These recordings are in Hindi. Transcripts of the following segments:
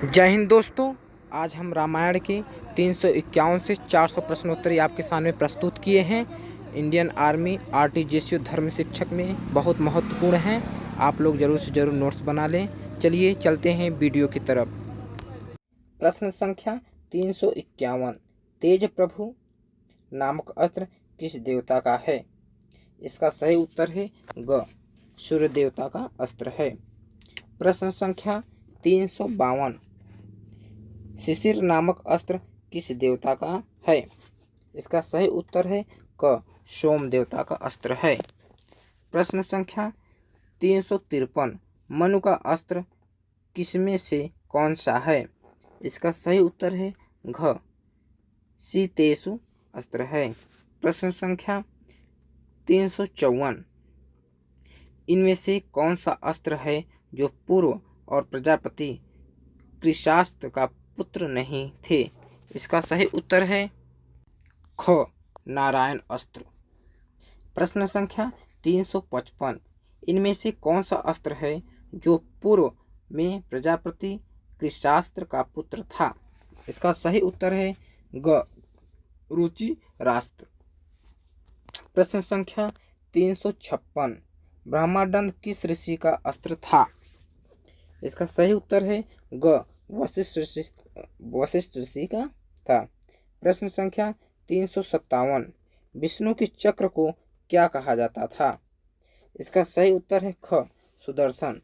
जय हिंद दोस्तों। आज हम रामायण के 351 से 400 प्रश्नोत्तरी आपके सामने प्रस्तुत किए हैं। इंडियन आर्मी आरटीजीएस धर्म शिक्षक में बहुत महत्वपूर्ण हैं। आप लोग जरूर से जरूर नोट्स बना लें। चलिए चलते हैं वीडियो की तरफ। प्रश्न संख्या 351, तेज प्रभु नामक अस्त्र किस देवता का है? इसका सही उत्तर है ग, सूर्य देवता का अस्त्र है। प्रश्न संख्या 352, शिशिर नामक अस्त्र किस देवता का है? इसका सही उत्तर है क, सोम देवता का अस्त्र है। प्रश्न संख्या 353, मनु का अस्त्र किसमें से कौन सा है? इसका सही उत्तर है घ, शीतेषु अस्त्र है। प्रश्न संख्या 354, इनमें से कौन सा अस्त्र है जो पूर्व और प्रजापति कृशास्त्र का पुत्र नहीं थे? इसका सही उत्तर है ख, नारायण अस्त्र। प्रश्न संख्या 355, इनमें से कौन सा अस्त्र है जो पूर्व में प्रजापति कृशास्त्र का पुत्र था? इसका सही उत्तर है ग, रुचिरास्त्र। प्रश्न संख्या 356, ब्रह्मांड किस ऋषि का अस्त्र था? इसका सही उत्तर है ग, वशिष्ठ ऋषि का था। प्रश्न संख्या 357, विष्णु के चक्र को क्या कहा जाता था? इसका सही उत्तर है ख, सुदर्शन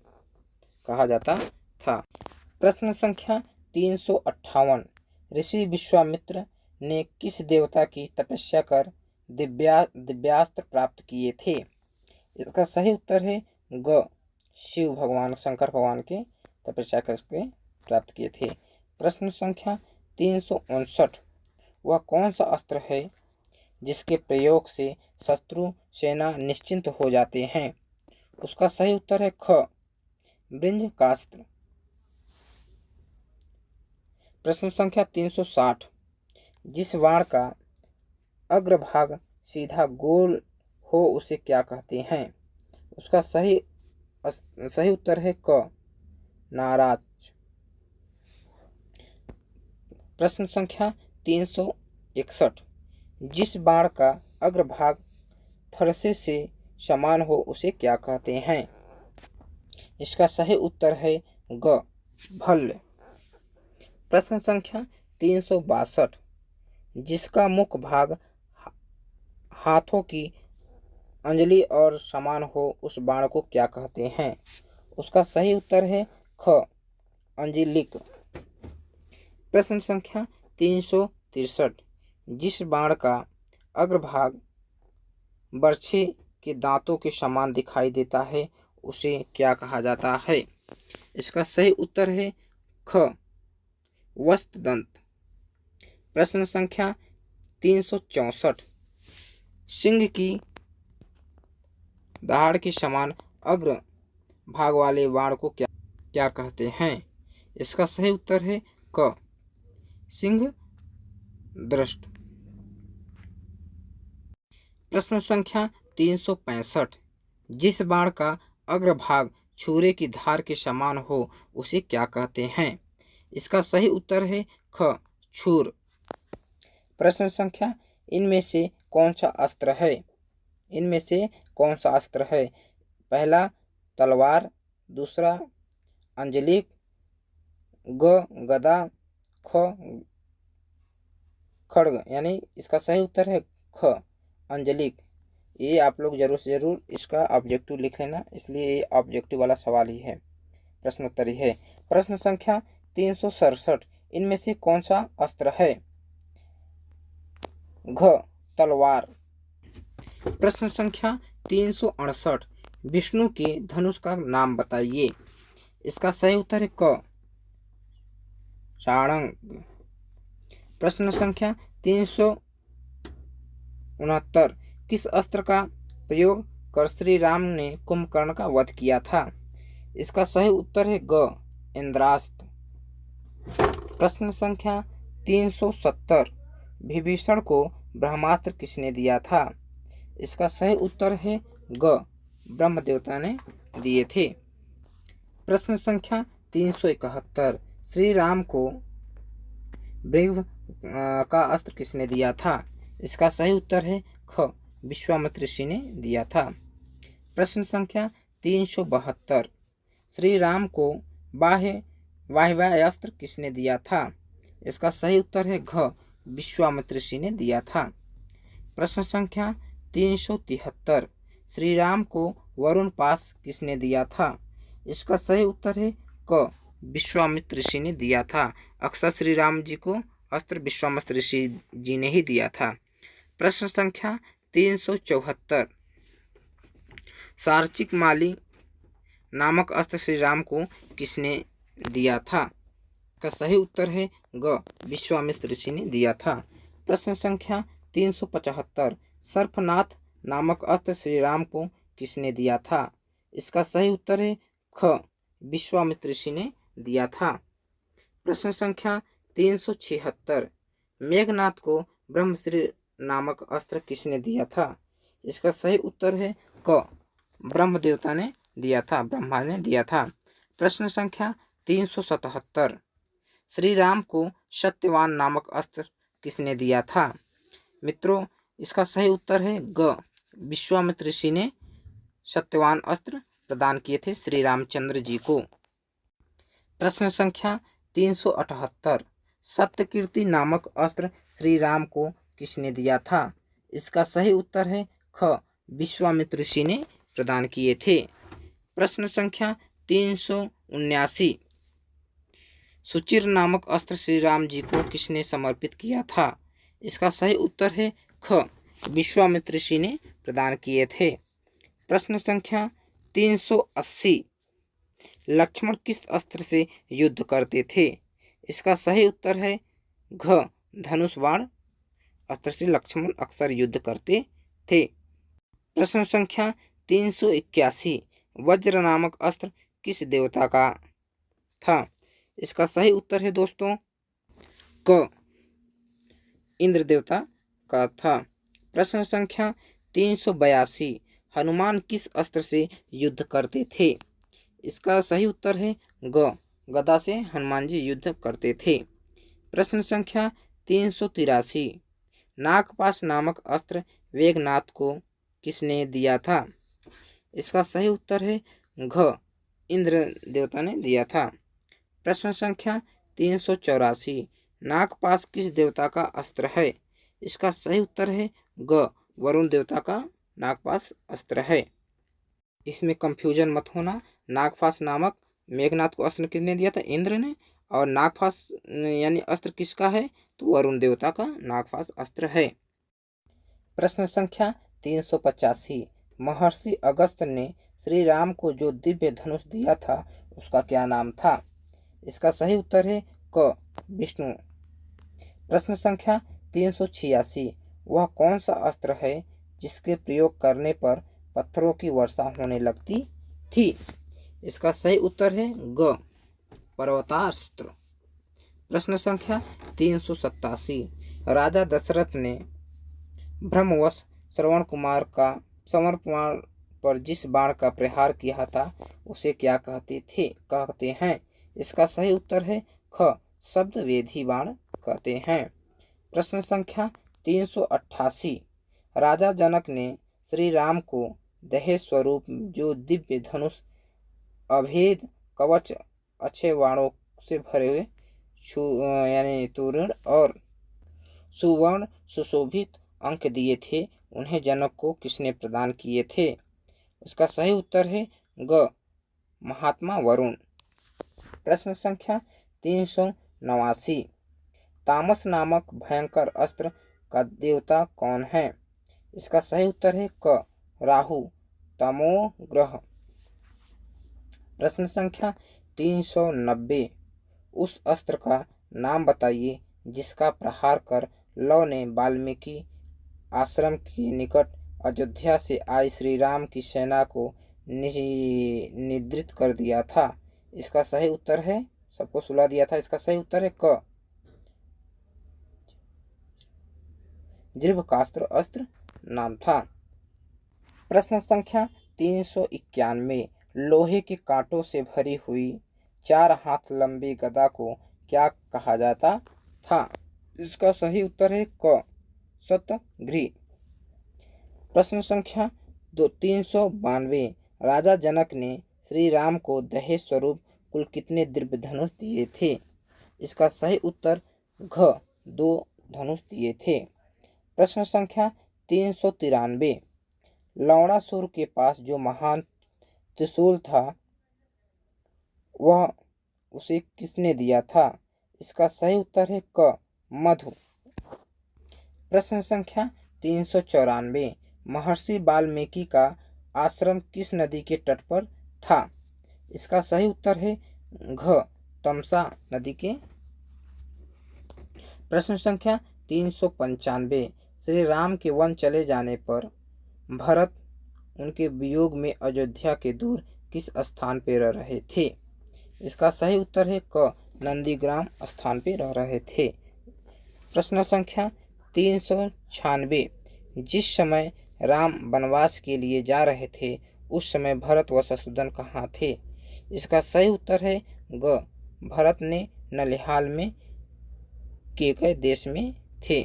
कहा जाता था। प्रश्न संख्या 358, ऋषि विश्वामित्र ने किस देवता की तपस्या कर दिव्यास्त्र प्राप्त किए थे? इसका सही उत्तर है ग, शिव भगवान शंकर भगवान के तपस्या करके प्राप्त किए थे। प्रश्न संख्या 359, वह कौन सा अस्त्र है जिसके प्रयोग से शत्रु सेना निश्चिंत हो जाते हैं? उसका सही उत्तर है ख, बृंजकास्त्र। प्रश्न संख्या 360, जिस बाण का अग्रभाग सीधा गोल हो उसे क्या कहते हैं? उसका सही उत्तर है क, नाराज। प्रश्न संख्या 361, जिस बाण का अग्रभाग फरसे से समान हो उसे क्या कहते हैं? इसका सही उत्तर है ग, भल्ल। प्रश्न संख्या 362, जिसका मुख भाग हाथों की अंजलि और समान हो उस बाण को क्या कहते हैं? उसका सही उत्तर है ख, अंजिलिक। प्रश्न संख्या 363, जिस बाण का अग्रभाग बर्छी के दांतों के समान दिखाई देता है उसे क्या कहा जाता है? इसका सही उत्तर है ख, वस्तुदंत। प्रश्न संख्या 364, सिंह की दहाड़ के समान अग्र भाग वाले बाण को क्या कहते हैं? इसका सही उत्तर है क, सिंह दृष्ट। प्रश्न संख्या 365, जिस बाण का अग्रभाग छुरे की धार के समान हो उसे क्या कहते हैं? इसका सही उत्तर है ख, छुर। प्रश्न संख्या, इनमें से कौन सा अस्त्र है? इनमें से कौन सा अस्त्र है? पहला तलवार, दूसरा अंजलिक, ग गदा, ख खड्ग। यानी इसका सही उत्तर है ख, अंजलिक। ये आप लोग जरूर से जरूर इसका ऑब्जेक्टिव लिख लेना, इसलिए ये ऑब्जेक्टिव वाला सवाल ही है, प्रश्नोत्तरी है। प्रश्न संख्या 367, इनमें से कौन सा अस्त्र है? घ, तलवार। प्रश्न संख्या 368, विष्णु के धनुष का नाम बताइए। इसका सही उत्तर है क, सारंग। प्रश्न संख्या 369, किस अस्त्र का प्रयोग कर श्री राम ने कुंभकर्ण का वध किया था? इसका सही उत्तर है ग, इंद्रास्त्र। प्रश्न संख्या 370, विभीषण को ब्रह्मास्त्र किसने दिया था? इसका सही उत्तर है ग, ब्रह्म देवता ने दिए थे। प्रश्न संख्या 371, श्री राम को ब्रह्म का अस्त्र किसने दिया था? इसका सही उत्तर है ख, विश्वामित्र ऋषि ने दिया था। प्रश्न संख्या 372, श्री राम को वायव्यास्त्र किसने दिया था? इसका सही उत्तर है घ, विश्वामित्र ऋषि ने दिया था। प्रश्न संख्या 373, श्री राम को वरुण पास किसने दिया था? इसका सही उत्तर है क, विश्वामित्र ऋषि ने दिया था। अक्सर श्री राम जी को अस्त्र विश्वामित्र ऋषि जी ने ही दिया था। प्रश्न संख्या 374, सार्चिक माली नामक अस्त्र श्री राम को किसने दिया था? इसका सही उत्तर है ग, विश्वामित्र ऋषि ने दिया था। प्रश्न संख्या 375, सर्पनाथ नामक अस्त्र श्री राम को किसने दिया था? इसका सही उत्तर है ख, विश्वामित्र ऋषि ने दिया था। प्रश्न संख्या 376, मेघनाथ को ब्रह्मश्री नामक अस्त्र किसने दिया था? इसका सही उत्तर है क, ब्रह्म देवता ने दिया था, ब्रह्मा ने दिया था। प्रश्न संख्या 377, श्री राम को सत्यवान नामक अस्त्र किसने दिया था? मित्रों, इसका सही उत्तर है ग, विश्वामित्र ऋषि ने सत्यवान अस्त्र प्रदान किए थे श्री रामचंद्र जी को। प्रश्न संख्या 378, सत्यकीर्ति नामक अस्त्र श्री राम को किसने दिया था? इसका सही उत्तर है ख, विश्वामित्र ऋषि ने प्रदान किए थे। प्रश्न संख्या 379, सुचिर नामक अस्त्र श्री राम जी को किसने समर्पित किया था? इसका सही उत्तर है ख, विश्वामित्र ऋषि ने प्रदान किए थे। प्रश्न संख्या 380, लक्ष्मण किस अस्त्र से युद्ध करते थे? इसका सही उत्तर है घ, धनुष बाण अस्त्र से लक्ष्मण अक्सर युद्ध करते थे। प्रश्न संख्या 381, वज्र नामक अस्त्र किस देवता का था? इसका सही उत्तर है दोस्तों क, इंद्र देवता का था। प्रश्न संख्या 382, हनुमान किस अस्त्र से युद्ध करते थे? इसका सही उत्तर है ग, गदा से हनुमान जी युद्ध करते थे। प्रश्न संख्या 383, नागपाश नामक अस्त्र मेघनाथ को किसने दिया था? इसका सही उत्तर है घ, इंद्र देवता ने दिया था। प्रश्न संख्या 384, नागपाश किस देवता का अस्त्र है? इसका सही उत्तर है ग, वरुण देवता का नागपाश अस्त्र है। इसमें कंफ्यूजन मत होना। नागपाश नामक मेघनाथ को अस्त्र किसने दिया था? इंद्र ने। और नागपाश यानी अस्त्र किसका है? तो वरुण देवता का नागपाश अस्त्र है। प्रश्न संख्या 385, महर्षि अगस्त्य ने श्री राम को जो दिव्य धनुष दिया था उसका क्या नाम था? इसका सही उत्तर है क, विष्णु। प्रश्न संख्या 386, वह कौन सा अस्त्र है जिसके प्रयोग करने पर पत्थरों की वर्षा होने लगती थी? इसका सही उत्तर है ग, पर्वतास्त्र। प्रश्न संख्या 387, राजा दशरथ ने ब्रह्मवश श्रवण कुमार पर जिस बाण का प्रहार किया था उसे क्या कहते हैं? इसका सही उत्तर है ख, शब्द वेधी बाण कहते हैं। प्रश्न संख्या 388, राजा जनक ने श्री राम को दहेज स्वरूप जो दिव्य धनुष, अभेद कवच, अच्छे बाणों से भरे हुए यानी तोरण और सुवर्ण सुशोभित अंक दिए थे, उन्हें जनक को किसने प्रदान किए थे? इसका सही उत्तर है ग, महात्मा वरुण। प्रश्न संख्या 389, तामस नामक भयंकर अस्त्र का देवता कौन है? इसका सही उत्तर है क, राहु, तमो ग्रह। प्रश्न संख्या 390, उस अस्त्र का नाम बताइए जिसका प्रहार कर लव ने वाल्मीकि आश्रम के निकट अयोध्या से आई श्री राम की सेना को निद्रित कर दिया था। इसका सही उत्तर है, सबको सुला दिया था। इसका सही उत्तर है क, जिह्वकास्त्र अस्त्र नाम था। प्रश्न संख्या 391, लोहे के कांटों से भरी हुई 4 हाथ लंबी गदा को क्या कहा जाता था? इसका सही उत्तर है क, शतघ्नी। प्रश्न संख्या 392। राजा जनक ने श्री राम को दहेज स्वरूप कुल कितने दिव्य धनुष दिए थे? इसका सही उत्तर घ, 2 धनुष दिए थे। प्रश्न संख्या 393। लवणासुर के पास जो महान त्रिशूल था वह उसे किसने दिया था? इसका सही उत्तर है क, मधु। प्रश्न संख्या 394। महर्षि वाल्मीकि का आश्रम किस नदी के तट पर था? इसका सही उत्तर है घ, तमसा नदी के। प्रश्न संख्या 395। श्री राम के वन चले जाने पर भरत उनके वियोग में अयोध्या के दूर किस स्थान पर रह रहे थे? इसका सही उत्तर है क, नंदीग्राम स्थान पर रह रहे थे। प्रश्न संख्या 396। जिस समय राम वनवास के लिए जा रहे थे उस समय भरत व शत्रुघ्न कहाँ थे? इसका सही उत्तर है ग, भरत ने नलिहाल में केकय देश में थे।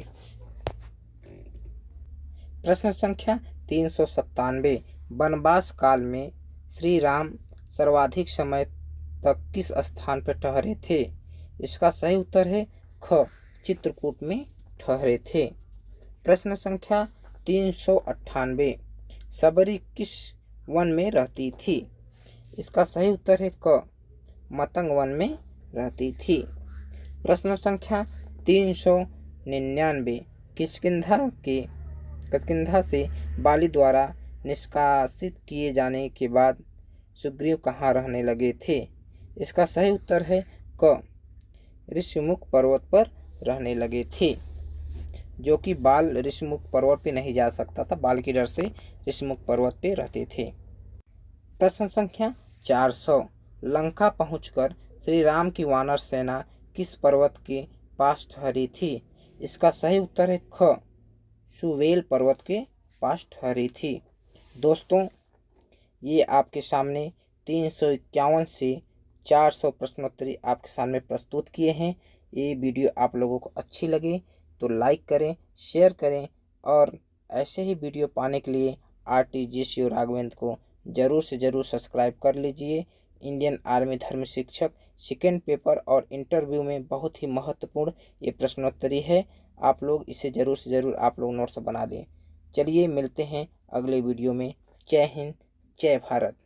प्रश्न संख्या 397। वनवास काल में श्री राम सर्वाधिक समय तक किस स्थान पर ठहरे थे? इसका सही उत्तर है ख, चित्रकूट में ठहरे थे। प्रश्न संख्या 398। सबरी किस वन में रहती थी? इसका सही उत्तर है क, मतंग वन में रहती थी। प्रश्न संख्या 399। किष्किंधा से बाली द्वारा निष्कासित किए जाने के बाद सुग्रीव कहाँ रहने लगे थे? इसका सही उत्तर है क, ऋषिमुख पर्वत पर रहने लगे थे, जो कि बाल ऋषिमुख पर्वत पे नहीं जा सकता था, बाल की डर से ऋषिमुख पर्वत पे रहते थे। प्रश्न संख्या 400। लंका पहुंचकर श्री राम की वानर सेना किस पर्वत के पास ठहरी थी? इसका सही उत्तर है ख, सुवेल पर्वत के पास ठहरी थी। दोस्तों, ये आपके सामने 351 से 400 प्रश्नोत्तरी आपके सामने प्रस्तुत किए हैं। ये वीडियो आप लोगों को अच्छी लगे तो लाइक करें, शेयर करें और ऐसे ही वीडियो पाने के लिए RTGSU राघवेंद्र को ज़रूर से ज़रूर सब्सक्राइब कर लीजिए। इंडियन आर्मी धर्म शिक्षक सेकेंड पेपर और इंटरव्यू में बहुत ही महत्वपूर्ण ये प्रश्नोत्तरी है। आप लोग इसे ज़रूर से ज़रूर आप लोग नोट्स बना लें। चलिए मिलते हैं अगले वीडियो में। जय हिंद, जय भारत।